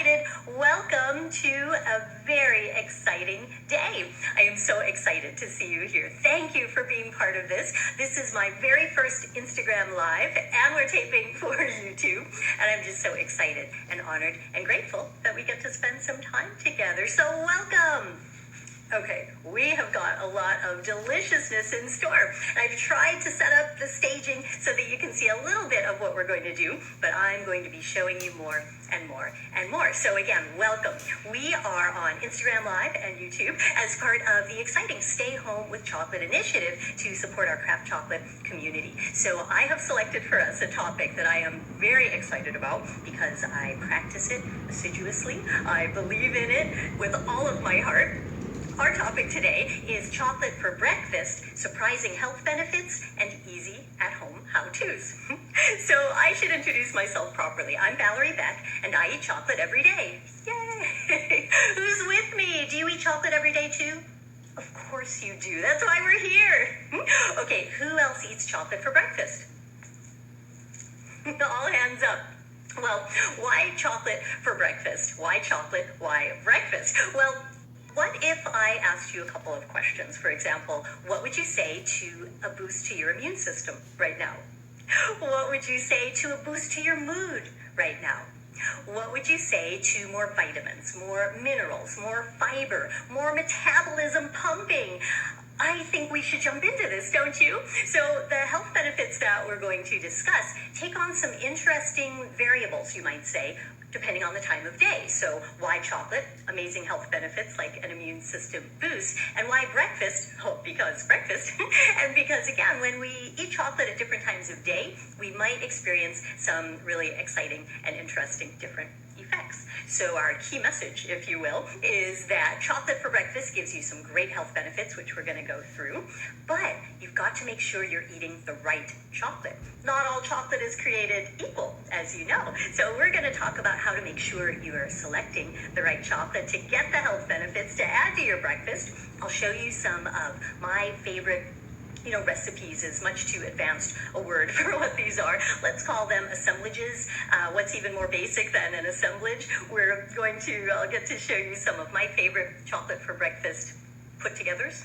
excited. Welcome to a very exciting day. I am so excited to see you here. Thank you for being part of this. This is my very first Instagram Live, and we're taping for YouTube. And I'm just so excited and honored and grateful that we get to spend some time together. So welcome. Okay, we have got a lot of deliciousness in store. I've tried to set up the staging so that you can see a little bit of what we're going to do, but I'm going to be showing you more and more and more. So again, welcome. We are on Instagram Live and YouTube as part of the exciting Stay Home with Chocolate initiative to support our craft chocolate community. So I have selected for us a topic that I am very excited about because I practice it assiduously. I believe in it with all of my heart. Our topic today is chocolate for breakfast, surprising health benefits, and easy at-home how-tos. So I should introduce myself properly. I'm Valerie Beck, and I eat chocolate every day. Yay! Who's with me? Do you eat chocolate every day too? Of course you do. That's why we're here. Okay, who else eats chocolate for breakfast? All hands up. Well, why chocolate for breakfast? Why chocolate? Why breakfast? Well, what if I asked you a couple of questions? For example, what would you say to a boost to your immune system right now? What would you say to a boost to your mood right now? What would you say to more vitamins, more minerals, more fiber, more metabolism pumping? I think we should jump into this, don't you? So the health benefits that we're going to discuss take on some interesting variables, you might say, depending on the time of day. So why chocolate? Amazing health benefits like an immune system boost. And why breakfast? Oh, because breakfast. And because again, when we eat chocolate at different times of day, we might experience some really exciting and interesting different effects. So our key message, if you will, is that chocolate for breakfast gives you some great health benefits, which we're going to go through, but you've got to make sure you're eating the right chocolate. Not all chocolate is created equal, as you know. So we're going to talk about how to make sure you are selecting the right chocolate to get the health benefits to add to your breakfast. I'll show you some of my favorite recipes is much too advanced a word for what these are. Let's call them assemblages. What's even more basic than an assemblage? I'll get to show you some of my favorite chocolate for breakfast put-togethers.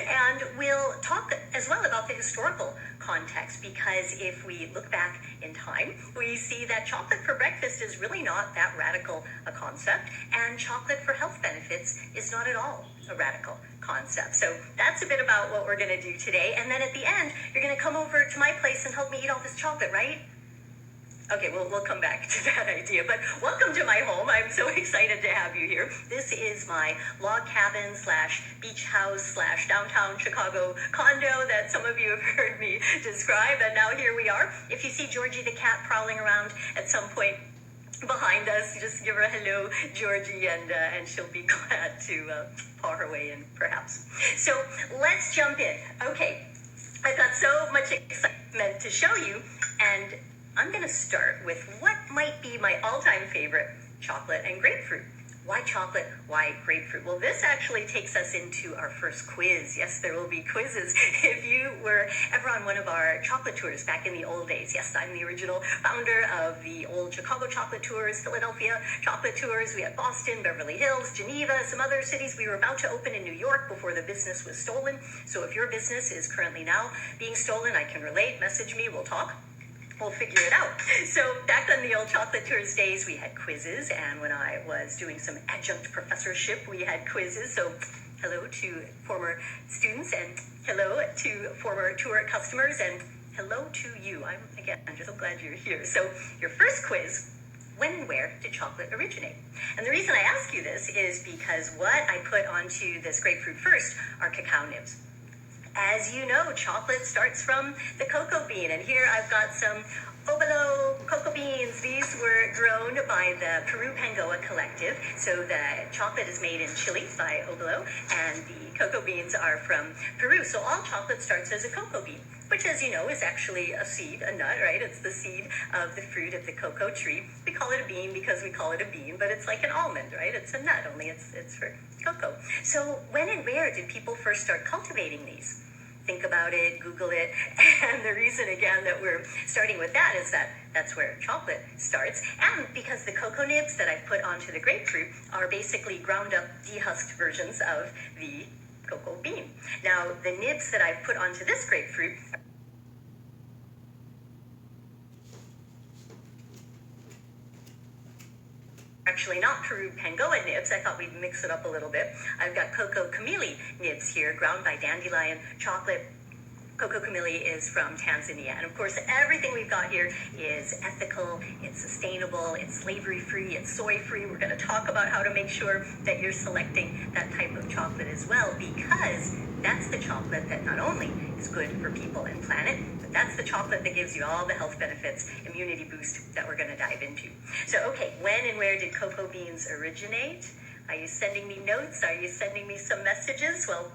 And we'll talk as well about the historical context, because if we look back in time, we see that chocolate for breakfast is really not that radical a concept, and chocolate for health benefits is not at all a radical concept. So that's a bit about what we're going to do today. And then at the end, you're going to come over to my place and help me eat all this chocolate, right? Okay, we'll come back to that idea, but welcome to my home. I'm so excited to have you here. This is my log cabin / beach house / downtown Chicago condo that some of you have heard me describe, and now here we are. If you see Georgie the cat prowling around at some point behind us, just give her a hello, Georgie, and she'll be glad to paw her way in, perhaps. So let's jump in. Okay, I've got so much excitement to show you, and I'm going to start with what might be my all-time favorite, chocolate and grapefruit. Why chocolate? Why grapefruit? Well, this actually takes us into our first quiz. Yes, there will be quizzes. If you were ever on one of our chocolate tours back in the old days, yes, I'm the original founder of the old Chicago chocolate tours, Philadelphia chocolate tours. We had Boston, Beverly Hills, Geneva, some other cities. We were about to open in New York before the business was stolen. So if your business is currently now being stolen, I can relate. Message me, we'll talk. We'll figure it out. So back on the old chocolate tours days, we had quizzes, and when I was doing some adjunct professorship, we had quizzes. So hello to former students, and hello to former tour customers, and hello to you. I'm just so glad you're here. So your first quiz: when and where did chocolate originate? And the reason I ask you this is because what I put onto this grapefruit first are cacao nibs. As you know, chocolate starts from the cocoa bean, and here I've got some Obalo cocoa beans. These were grown by the Peru Pangoa Collective. So the chocolate is made in Chile by Obalo, and the cocoa beans are from Peru. So all chocolate starts as a cocoa bean, which, as you know, is actually a seed, a nut, right? It's the seed of the fruit of the cocoa tree. We call it a bean because we call it a bean, but it's like an almond, right? It's a nut, only it's for cocoa. So when and where did people first start cultivating these? think about it, Google it. And the reason, again, that we're starting with that is that that's where chocolate starts. And because the cocoa nibs that I've put onto the grapefruit are basically ground up, dehusked versions of the cocoa bean. Now, the nibs that I've put onto this grapefruit actually not Peru Pangoa nibs. I thought we'd mix it up a little bit. I've got Cocoa Camili nibs here, ground by dandelion chocolate. Cocoa Camili is from Tanzania. And of course, everything we've got here is ethical, it's sustainable, it's slavery-free, it's soy-free. We're going to talk about how to make sure that you're selecting that type of chocolate as well, because that's the chocolate that not only is good for people and planet, but that's the chocolate that gives you all the health benefits, immunity boost that we're going to dive into. So, okay, when and where did cocoa beans originate? Are you sending me notes? Are you sending me some messages? Well,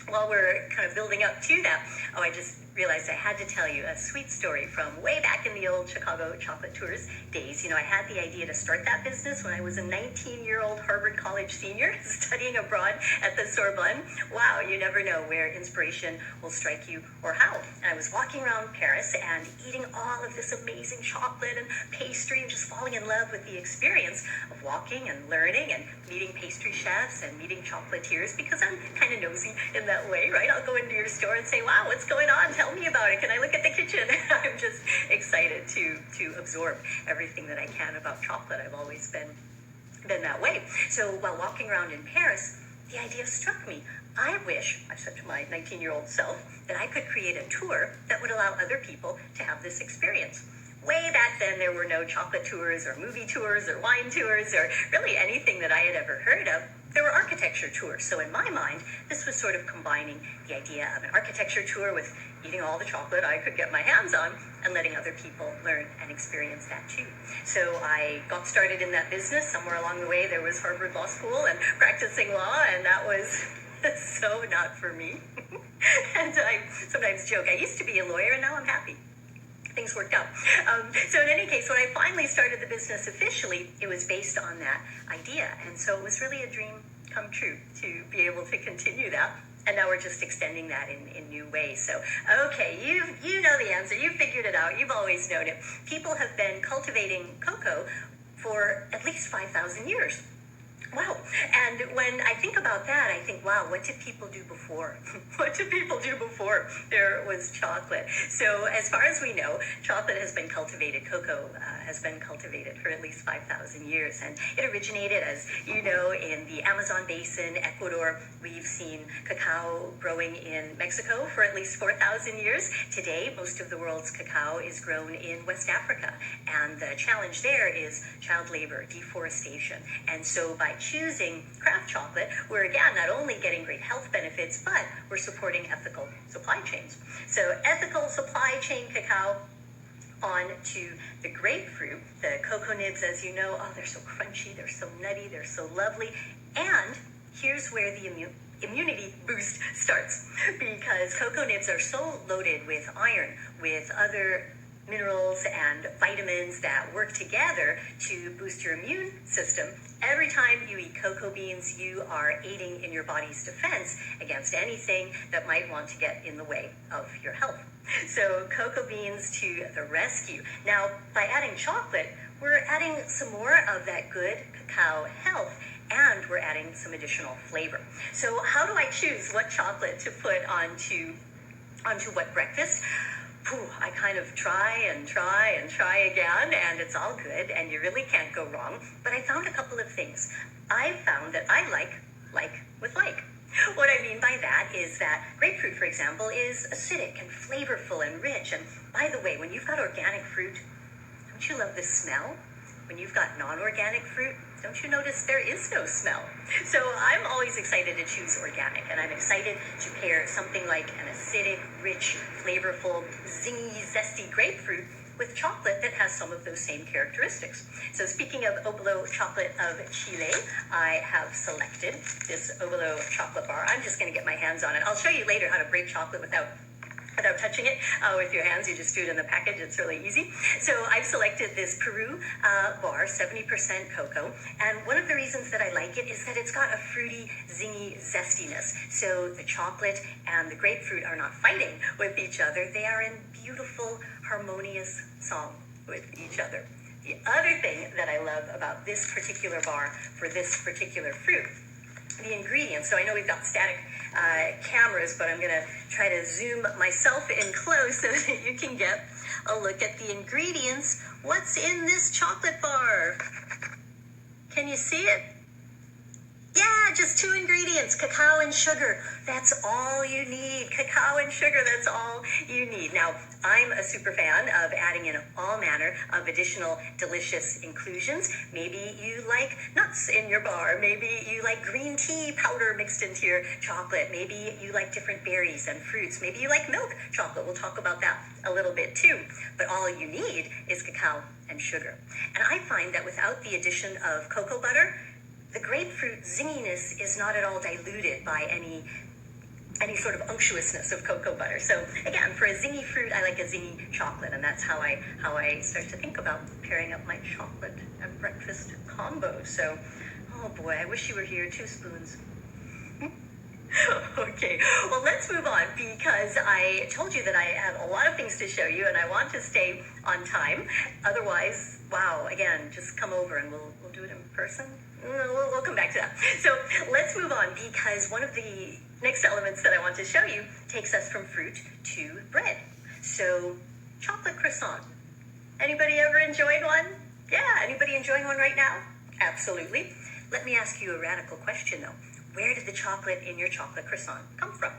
while we're kind of building up to that, I just realized I had to tell you a sweet story from way back in the old Chicago Chocolate Tours days. You know, I had the idea to start that business when I was a 19-year-old Harvard College senior studying abroad at the Sorbonne. Wow, you never know where inspiration will strike you or how. And I was walking around Paris and eating all of this amazing chocolate and pastry and just falling in love with the experience of walking and learning and meeting pastry chefs and meeting chocolatiers, because I'm kind of nosy in that way, right? I'll go into your store and say, wow, what's going on? Tell me about it. Can I look at the kitchen? I'm just excited to absorb everything that I can about chocolate. I've always been that way. So while walking around in Paris, the idea struck me. I said to my 19-year-old self, that I could create a tour that would allow other people to have this experience. Way back then, there were no chocolate tours or movie tours or wine tours or really anything that I had ever heard of. There were architecture tours. So in my mind, this was sort of combining the idea of an architecture tour with eating all the chocolate I could get my hands on and letting other people learn and experience that too. So I got started in that business. Somewhere along the way, there was Harvard Law School and practicing law, and that was so not for me. And I sometimes joke, I used to be a lawyer and now I'm happy. Things worked out. So in any case, when I finally started the business officially, it was based on that idea. And so it was really a dream come true to be able to continue that. And now we're just extending that in new ways. So, okay, you know the answer. You figured it out. You've always known it. People have been cultivating cocoa for at least 5,000 years. Wow. And when I think about that, I think, wow, what did people do before? What did people do before there was chocolate? So as far as we know, chocolate has been cultivated, cocoa has been cultivated for at least 5,000 years. And it originated, as you know, in the Amazon basin, Ecuador. We've seen cacao growing in Mexico for at least 4,000 years. Today, most of the world's cacao is grown in West Africa. And the challenge there is child labor, deforestation. And so by choosing craft chocolate, we're again not only getting great health benefits, but we're supporting ethical supply chains. So ethical supply chain cacao on to the grapefruit, the cocoa nibs, as you know, oh, they're so crunchy, they're so nutty, they're so lovely. And here's where the immunity boost starts, because cocoa nibs are so loaded with iron, with other minerals and vitamins that work together to boost your immune system. Every time you eat cocoa beans, you are aiding in your body's defense against anything that might want to get in the way of your health. So cocoa beans to the rescue. Now, by adding chocolate, we're adding some more of that good cacao health, and we're adding some additional flavor. So how do I choose what chocolate to put onto what breakfast? I kind of try again, and it's all good, and you really can't go wrong. But I found a couple of things. I found that I like with like. What I mean by that is that grapefruit, for example, is acidic and flavorful and rich. And by the way, when you've got organic fruit, don't you love the smell? When you've got non-organic fruit, don't you notice there is no smell? So I'm always excited to choose organic, and I'm excited to pair something like an acidic, rich, flavorful, zingy, zesty grapefruit with chocolate that has some of those same characteristics. So speaking of Obolo chocolate of Chile, I have selected this Obolo chocolate bar. I'm just going to get my hands on it. I'll show you later how to break chocolate without without touching it with your hands. You just do it in the package. It's really easy. So I've selected this Peru bar, 70% cocoa. And one of the reasons that I like it is that it's got a fruity, zingy zestiness. So the chocolate and the grapefruit are not fighting with each other. They are in beautiful, harmonious song with each other. The other thing that I love about this particular bar for this particular fruit, the ingredients. So I know we've got static cameras, but I'm going to try to zoom myself in close so that you can get a look at the ingredients. What's in this chocolate bar? Can you see it? Yeah, just 2 ingredients, cacao and sugar. That's all you need. Cacao and sugar, that's all you need. Now, I'm a super fan of adding in all manner of additional delicious inclusions. Maybe you like nuts in your bar. Maybe you like green tea powder mixed into your chocolate. Maybe you like different berries and fruits. Maybe you like milk chocolate. We'll talk about that a little bit too. But all you need is cacao and sugar. And I find that without the addition of cocoa butter, the grapefruit zinginess is not at all diluted by any sort of unctuousness of cocoa butter. So again, for a zingy fruit, I like a zingy chocolate, and that's how I start to think about pairing up my chocolate and breakfast combo. So, oh boy, I wish you were here. 2 spoons. Okay, well, let's move on because I told you that I have a lot of things to show you and I want to stay on time. Otherwise, wow, again, just come over and we'll do it in person. We'll come back to that. So let's move on because one of the next elements that I want to show you takes us from fruit to bread. So chocolate croissant. Anybody ever enjoyed one? Yeah, anybody enjoying one right now? Absolutely. Let me ask you a radical question though. Where did the chocolate in your chocolate croissant come from?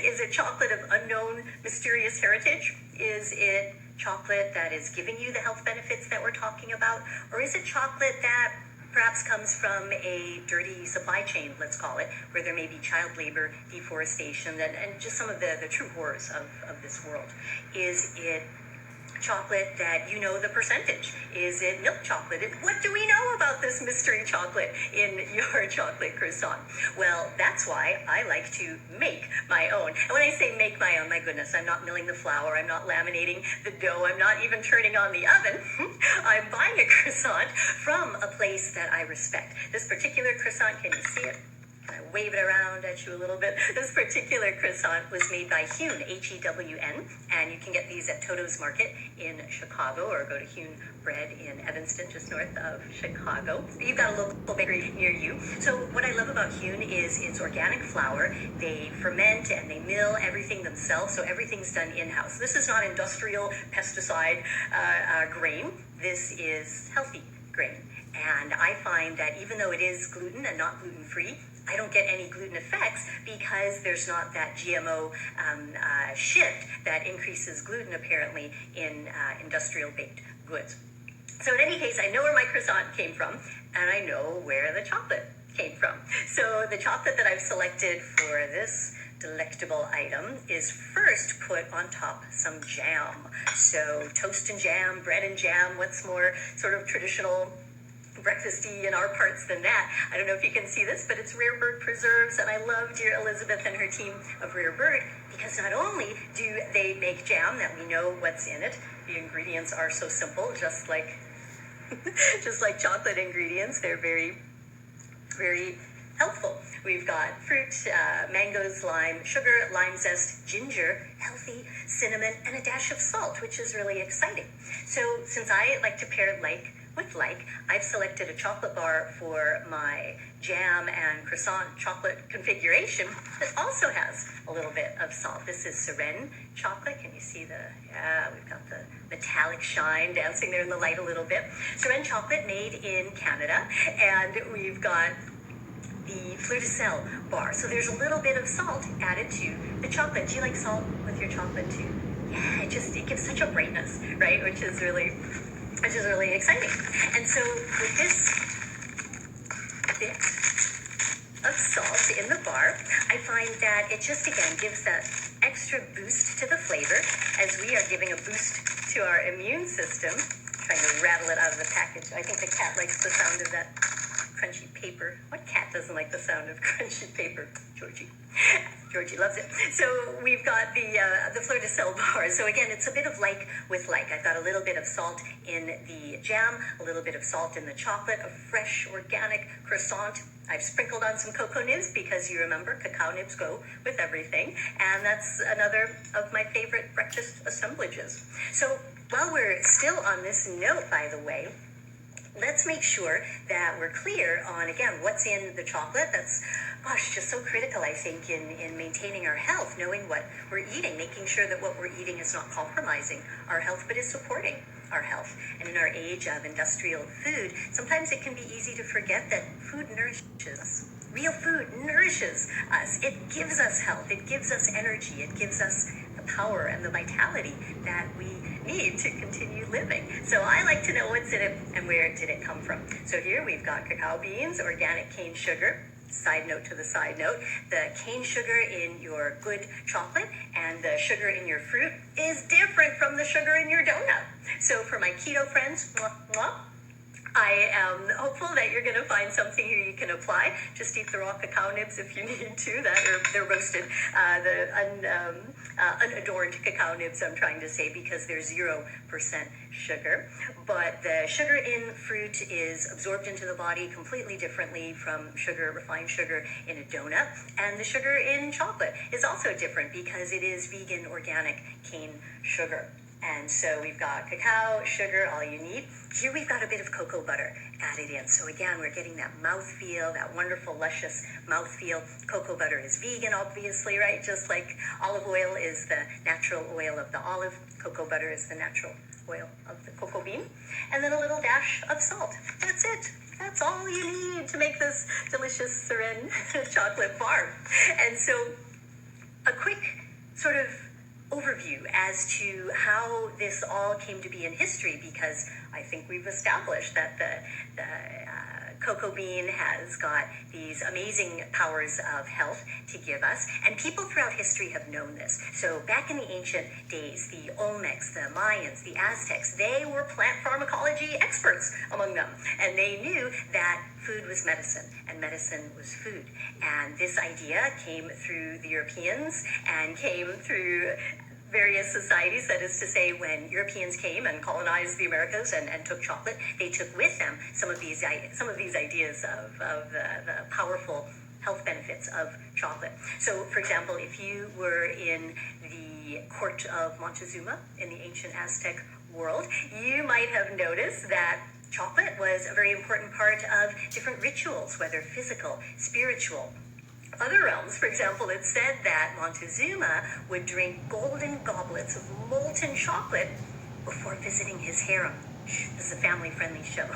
Is it chocolate of unknown, mysterious heritage? Is it chocolate that is giving you the health benefits that we're talking about? Or is it chocolate that perhaps comes from a dirty supply chain, let's call it, where there may be child labor, deforestation, and just some of the true horrors of this world? Is it chocolate that you know the percentage? Is it milk chocolate? What do we know about this mystery chocolate in your chocolate croissant? Well, that's why I like to make my own. And when I say make my own, my goodness, I'm not milling the flour, I'm not laminating the dough, I'm not even turning on the oven. I'm buying a croissant from a place that I respect. This particular croissant, can you see it? I wave it around at you a little bit. This particular croissant was made by Hewn, H-E-W-N, and you can get these at Toto's Market in Chicago or go to Hewn Bread in Evanston, just north of Chicago. You've got a local bakery near you. So what I love about Hewn is it's organic flour. They ferment and they mill everything themselves, so everything's done in-house. This is not industrial pesticide grain. This is healthy grain. And I find that even though it is gluten and not gluten-free, I don't get any gluten effects because there's not that GMO shift that increases gluten apparently in industrial baked goods. So in any case, I know where my croissant came from and I know where the chocolate came from. So the chocolate that I've selected for this delectable item is first put on top some jam. So toast and jam, bread and jam, what's more sort of traditional breakfasty in our parts than that. I don't know if you can see this, but it's Rare Bird preserves, and I love dear Elizabeth and her team of Rare Bird because not only do they make jam that we know what's in it, the ingredients are so simple, just like chocolate ingredients. They're very, very helpful. We've got fruit, mangoes, lime, sugar, lime zest, ginger, healthy, cinnamon, and a dash of salt, which is really exciting. So since I like to pair like with like, I've selected a chocolate bar for my jam and croissant chocolate configuration that also has a little bit of salt. This is Seren chocolate. Can you see we've got the metallic shine dancing there in the light a little bit. Seren chocolate made in Canada, and we've got the Fleur de Sel bar. So there's a little bit of salt added to the chocolate. Do you like salt with your chocolate too? Yeah, it gives such a brightness, right? Which is really exciting. And so with this bit of salt in the bar, I find that it just again gives that extra boost to the flavor as we are giving a boost to our immune system. Trying to rattle it out of the package. I think the cat likes the sound of that crunchy paper. What cat doesn't like the sound of crunchy paper? Georgie. Georgie loves it. So we've got the fleur de sel bar. So again, it's a bit of like with like. I've got a little bit of salt in the jam, a little bit of salt in the chocolate, a fresh organic croissant. I've sprinkled on some cocoa nibs because you remember cacao nibs go with everything. And that's another of my favorite breakfast assemblages. So while we're still on this note, by the way, let's make sure that we're clear on, again, what's in the chocolate. That's, gosh, just so critical, I think, in maintaining our health, knowing what we're eating, making sure that what we're eating is not compromising our health, but is supporting our health. And in our age of industrial food, sometimes it can be easy to forget that food nourishes us. Real food nourishes us. It gives us health. It gives us energy. It gives us the power and the vitality that we need to continue living. So I like to know what's in it and where did it come from. So here we've got cacao beans, organic cane sugar. Side note to the side note, the cane sugar in your good chocolate and the sugar in your fruit is different from the sugar in your donut. So for my keto friends, mwah, mwah, I am hopeful that you're going to find something here you can apply. Just eat the raw cacao nibs if you need to. They're roasted, unadorned cacao nibs, I'm trying to say, because they're 0% sugar. But the sugar in fruit is absorbed into the body completely differently from sugar, refined sugar in a donut. And the sugar in chocolate is also different because it is vegan, organic cane sugar. And so we've got cacao, sugar, all you need. Here we've got a bit of cocoa butter added in. So again, we're getting that mouthfeel, that wonderful, luscious mouthfeel. Cocoa butter is vegan, obviously, right? Just like olive oil is the natural oil of the olive, cocoa butter is the natural oil of the cocoa bean. And then a little dash of salt. That's it. That's all you need to make this delicious Seren chocolate bar. And so a quick sort of overview as to how this all came to be in history, because I think we've established that the cocoa bean has got these amazing powers of health to give us, and people throughout history have known this. So back in the ancient days, the Olmecs, the Mayans, the Aztecs, they were plant pharmacology experts among them, and they knew that food was medicine and medicine was food. And this idea came through the Europeans and came through various societies. That is to say, when Europeans came and colonized the Americas and took chocolate, they took with them some of these ideas of the powerful health benefits of chocolate. So, for example, if you were in the court of Montezuma in the ancient Aztec world, you might have noticed that chocolate was a very important part of different rituals, whether physical, spiritual, other realms. For example, it's said that Montezuma would drink golden goblets of molten chocolate before visiting his harem. This is a family-friendly show,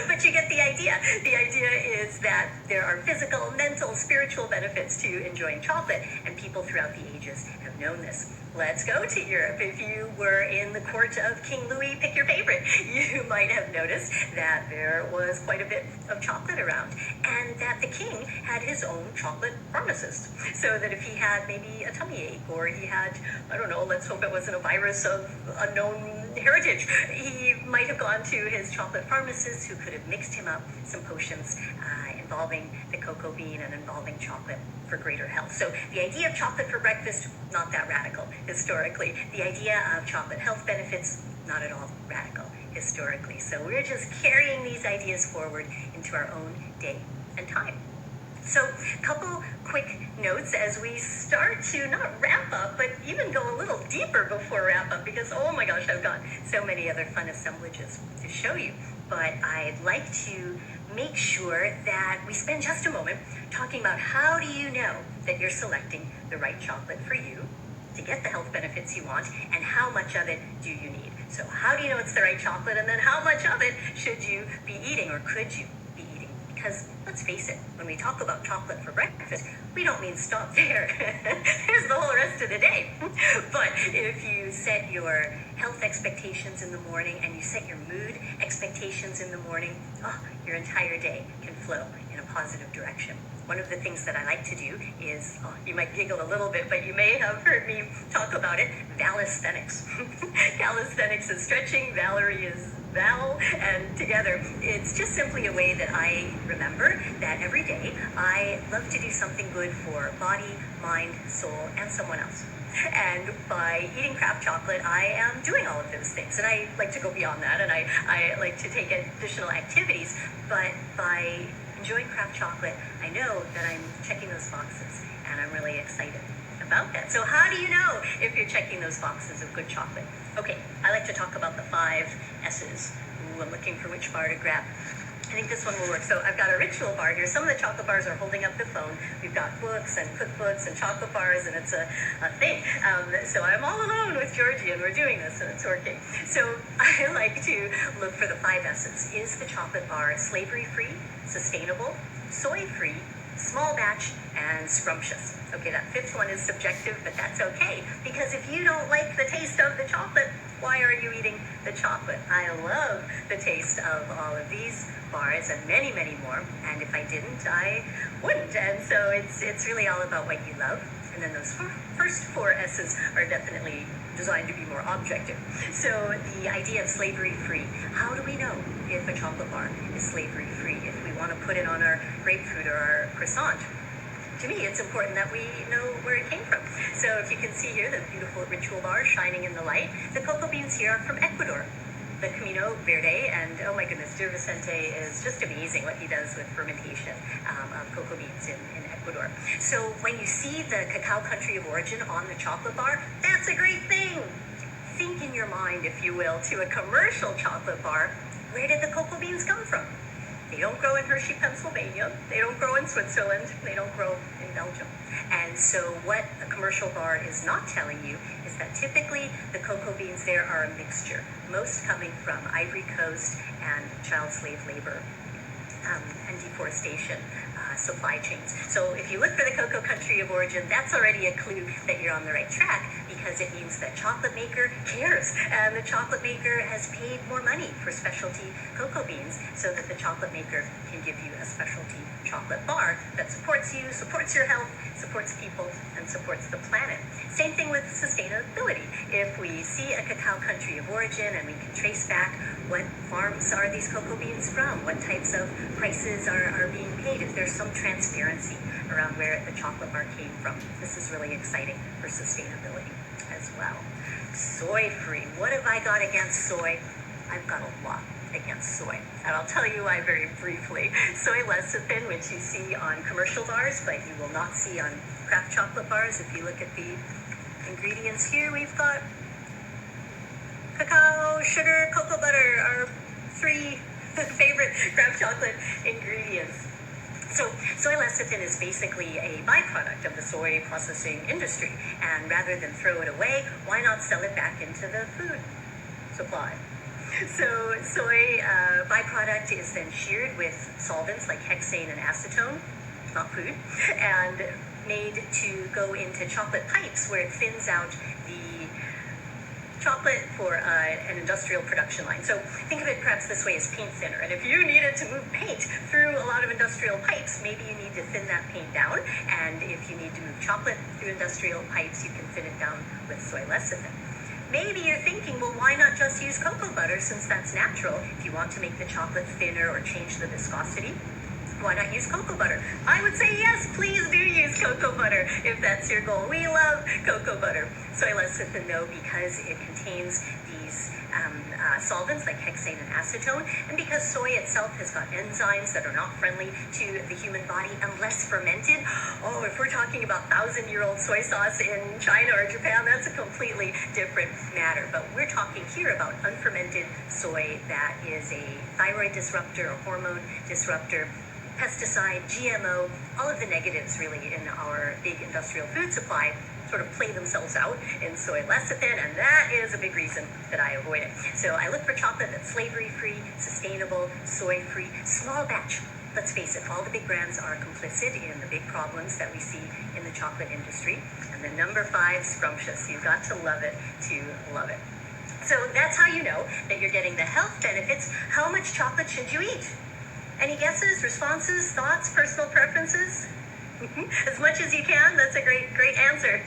but you get the idea. The idea is that there are physical, mental, spiritual benefits to enjoying chocolate, and people throughout the ages have known this. Let's go to Europe. If you were in the court of King Louis, pick your favorite, you might have noticed that there was quite a bit of chocolate around, and that the king had his own chocolate pharmacist. So that if he had maybe a tummy ache, or he had, I don't know, let's hope it wasn't a virus of unknown heritage, he might have gone to his chocolate pharmacist, who could have mixed him up some potions involving the cocoa bean and involving chocolate for greater health. So the idea of chocolate for breakfast, not that radical historically. The idea of chocolate health benefits, not at all radical historically. So we're just carrying these ideas forward into our own day and time. So a couple quick notes as we start to not wrap up, but even go a little deeper before wrap up, because oh my gosh, I've got so many other fun assemblages to show you. But I'd like to make sure that we spend just a moment talking about how do you know that you're selecting the right chocolate for you to get the health benefits you want, and how much of it do you need? So how do you know it's the right chocolate, and then how much of it should you be eating, or could you be eating? Because let's face it, when we talk about chocolate for breakfast, we don't mean stop there. There's the whole rest of the day. But if you set your health expectations in the morning and you set your mood expectations in the morning, your entire day can flow in a positive direction. One of the things that I like to do is, you might giggle a little bit, but you may have heard me talk about it, calisthenics. Calisthenics is stretching. Valerie is Val, and together. It's just simply a way that I remember that every day I love to do something good for body, mind, soul, and someone else. And by eating craft chocolate, I am doing all of those things. And I like to go beyond that, and I like to take additional activities. But by enjoying craft chocolate, I know that I'm checking those boxes, and I'm really excited about that. So how do you know if you're checking those boxes of good chocolate? Okay, I like to talk about the 5 S's. Ooh, I'm looking for which bar to grab. I think this one will work. So I've got a ritual bar here. Some of the chocolate bars are holding up the phone. We've got books and cookbooks and chocolate bars, and it's a thing. So I'm all alone with Georgie, and we're doing this, and it's working. So I like to look for the 5 S's. Is the chocolate bar slavery-free, sustainable, soy-free, small batch, and scrumptious? Okay, that 5th one is subjective, but that's okay, because if you don't like the taste of the chocolate, why are you eating the chocolate? I love the taste of all of these bars and many, many more, and if I didn't, I wouldn't. And so it's really all about what you love. And then those first 4 S's are definitely designed to be more objective. So the idea of slavery-free. How do we know if a chocolate bar is slavery-free? If we want to put it on our grapefruit or our croissant, to me, it's important that we know where it came from. So if you can see here, the beautiful ritual bar shining in the light, the cocoa beans here are from Ecuador, the Camino Verde, and oh my goodness, Dear Vicente is just amazing what he does with fermentation of cocoa beans in Ecuador. So when you see the cacao country of origin on the chocolate bar, that's a great thing. Think in your mind, if you will, to a commercial chocolate bar, where did the cocoa beans come from? They don't grow in Hershey, Pennsylvania. They don't grow in Switzerland. They don't grow in Belgium. And so what a commercial bar is not telling you is that typically the cocoa beans there are a mixture, most coming from Ivory Coast and child slave labor and deforestation supply chains. So if you look for the cocoa country of origin, that's already a clue that you're on the right track, because it means that chocolate maker cares, and the chocolate maker has paid more money for specialty cocoa beans so that the chocolate maker can give you a specialty chocolate bar that supports you, supports your health, supports people, and supports the planet. Same thing with sustainability. If we see a cacao country of origin and we can trace back what farms are these cocoa beans from, what types of prices are being paid, if there's some transparency around where the chocolate bar came from, this is really exciting for sustainability as well. Soy-free. What have I got against soy? I've got a lot against soy, and I'll tell you why very briefly. Soy lecithin, which you see on commercial bars, but you will not see on craft chocolate bars. If you look at the ingredients here, we've got cacao, sugar, cocoa butter, our 3 favorite craft chocolate ingredients. So soy lecithin is basically a byproduct of the soy processing industry, and rather than throw it away, why not sell it back into the food supply? So soy byproduct is then sheared with solvents like hexane and acetone, not food, and made to go into chocolate pipes where it thins out the chocolate for an industrial production line. So think of it perhaps this way as paint thinner. And if you needed to move paint through a lot of industrial pipes, maybe you need to thin that paint down. And if you need to move chocolate through industrial pipes, you can thin it down with soy lecithin. Maybe you're thinking, well, why not just use cocoa butter, since that's natural? If you want to make the chocolate thinner or change the viscosity, why not use cocoa butter? I would say yes, please do use cocoa butter if that's your goal. We love cocoa butter. Soy lecithin, though, because it contains these solvents like hexane and acetone, and because soy itself has got enzymes that are not friendly to the human body unless fermented. Oh, if we're talking about 1,000-year-old soy sauce in China or Japan, that's a completely different matter. But we're talking here about unfermented soy that is a thyroid disruptor, a hormone disruptor, pesticide, GMO, all of the negatives really in our big industrial food supply sort of play themselves out in soy lecithin, and that is a big reason that I avoid it. So I look for chocolate that's slavery-free, sustainable, soy-free, small batch. Let's face it, all the big brands are complicit in the big problems that we see in the chocolate industry. And then number 5, scrumptious. You've got to love it to love it. So that's how you know that you're getting the health benefits. How much chocolate should you eat? Any guesses, responses, thoughts, personal preferences? As much as you can. That's a great answer.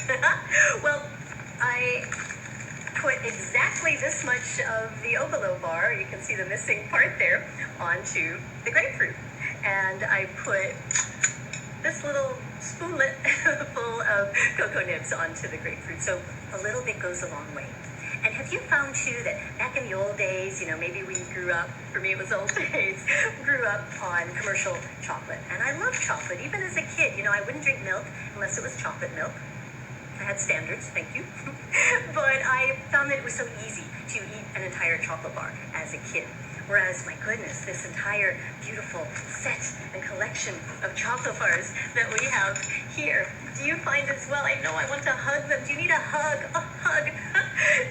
Well, I put exactly this much switch of the ovalo bar, you can see the missing part there, onto the grapefruit. And I put this little spoonlet full of cocoa nibs onto the grapefruit. So a little bit goes a long way. And have you found too that back in the old days, maybe we grew up, for me it was old days, grew up on commercial chocolate. And I love chocolate, even as a kid. I wouldn't drink milk unless it was chocolate milk. I had standards, thank you. But I found that it was so easy to eat an entire chocolate bar as a kid. Whereas, my goodness, this entire beautiful set and collection of chocolate bars that we have here, do you find as well, I know I want to hug them, do you need a hug? A hug!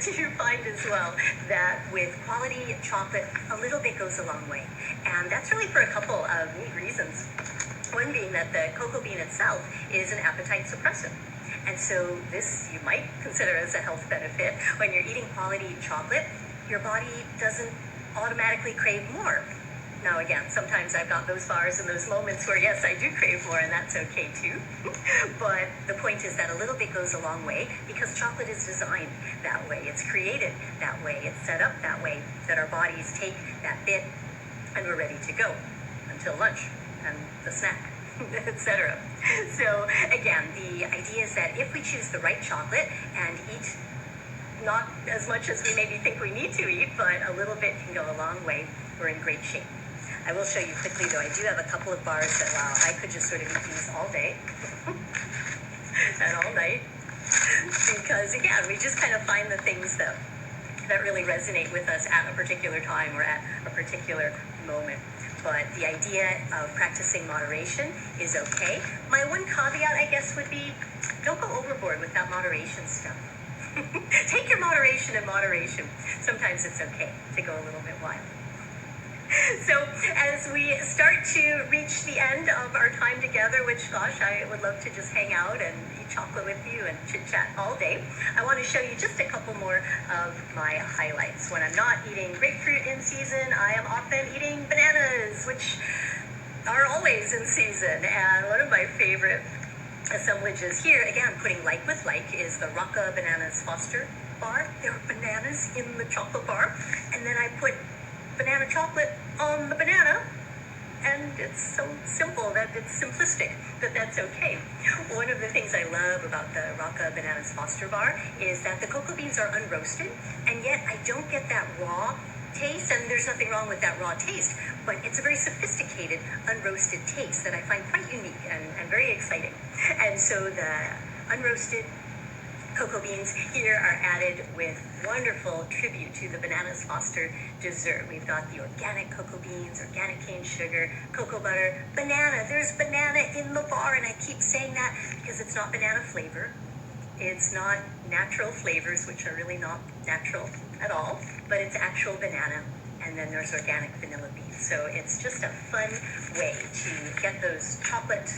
Do you find as well that with quality chocolate, a little bit goes a long way? And that's really for a couple of neat reasons. One being that the cocoa bean itself is an appetite suppressant. And so this you might consider as a health benefit. When you're eating quality chocolate, your body doesn't automatically crave more. Now again, sometimes I've got those bars and those moments where yes, I do crave more, and that's okay too. But the point is that a little bit goes a long way because chocolate is designed that way. It's created that way. It's set up that way that our bodies take that bit and we're ready to go until lunch and the snack, etc. So again, the idea is that if we choose the right chocolate and eat not as much as we maybe think we need to eat, but a little bit can go a long way, we're in great shape. I will show you quickly though, I do have a couple of bars that, wow, I could just sort of eat these all day and all night. Because again, we just kind of find the things that really resonate with us at a particular time or at a particular moment. But the idea of practicing moderation is okay. My one caveat, I guess, would be don't go overboard with that moderation stuff. Take your moderation in moderation. Sometimes it's okay to go a little bit wild. So as we start to reach the end of our time together, which, gosh, I would love to just hang out and eat chocolate with you and chit-chat all day, I want to show you just a couple more of my highlights. When I'm not eating grapefruit in season, I am often eating bananas, which are always in season. And one of my favorite assemblages here, again, putting like with like, is the Rocca Bananas Foster bar. There are bananas in the chocolate bar. And then I put banana chocolate on the banana, and it's so simple that it's simplistic, but that's okay. One of the things I love about the Rocca Bananas Foster bar is that the cocoa beans are unroasted, and yet I don't get that raw taste, and there's nothing wrong with that raw taste, but it's a very sophisticated unroasted taste that I find quite unique and very exciting. And so the unroasted cocoa beans here are added with wonderful tribute to the Bananas Foster dessert. We've got the organic cocoa beans, organic cane sugar, cocoa butter, banana. There's banana in the bar, and I keep saying that because it's not banana flavor. It's not natural flavors, which are really not natural at all, but it's actual banana. And then there's organic vanilla bean. So it's just a fun way to get those chocolate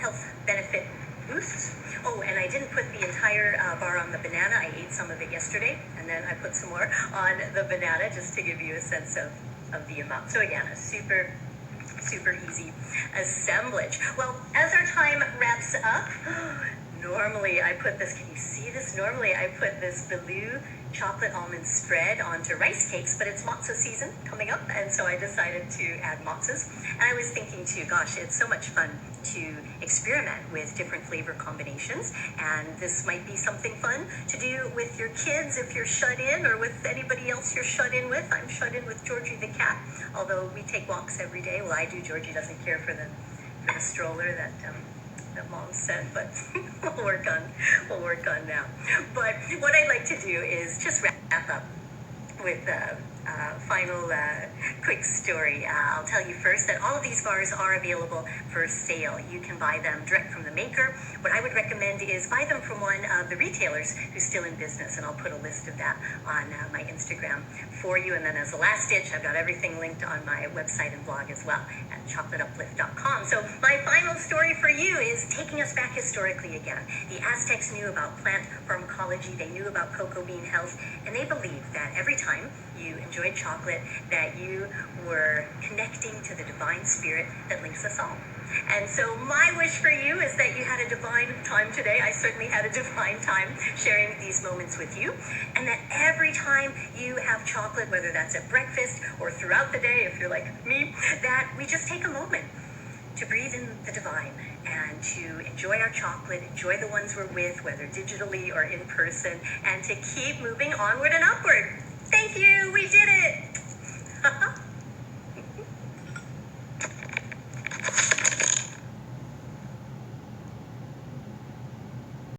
health benefit boosts. Oh, and I didn't put the entire bar on the banana. I ate some of it yesterday, and then I put some more on the banana just to give you a sense of the amount. So again, a super easy assemblage. Well, as our time wraps up, normally I put this, can you see this? Normally I put this Baloo chocolate almond spread onto rice cakes, but it's matzo season coming up, and so I decided to add matzos. And I was thinking too, gosh, it's so much fun to experiment with different flavor combinations, and this might be something fun to do with your kids if you're shut in, or with anybody else you're shut in with. I'm shut in with Georgie the cat, although we take walks every day. Well, I do. Georgie doesn't care for the stroller that Mom said, but we'll work on now. But what I'd like to do is just wrap up with a final quick story. I'll tell you first that all of these bars are available for sale. You can buy them direct from the maker. What I would recommend is buy them from one of the retailers who's still in business, and I'll put a list of that on my Instagram for you. And then as a last ditch, I've got everything linked on my website and blog as well at chocolateuplift.com. So my final story for you is taking us back historically again. The Aztecs knew about plant pharmacology, they knew about cocoa bean health, and they believed that every time you enjoyed chocolate, that you were connecting to the divine spirit that links us all. And so my wish for you is that you had a divine time today. I certainly had a divine time sharing these moments with you. And that every time you have chocolate, whether that's at breakfast or throughout the day, if you're like me, that we just take a moment to breathe in the divine and to enjoy our chocolate, enjoy the ones we're with, whether digitally or in person, and to keep moving onward and upward. Thank you. We did it.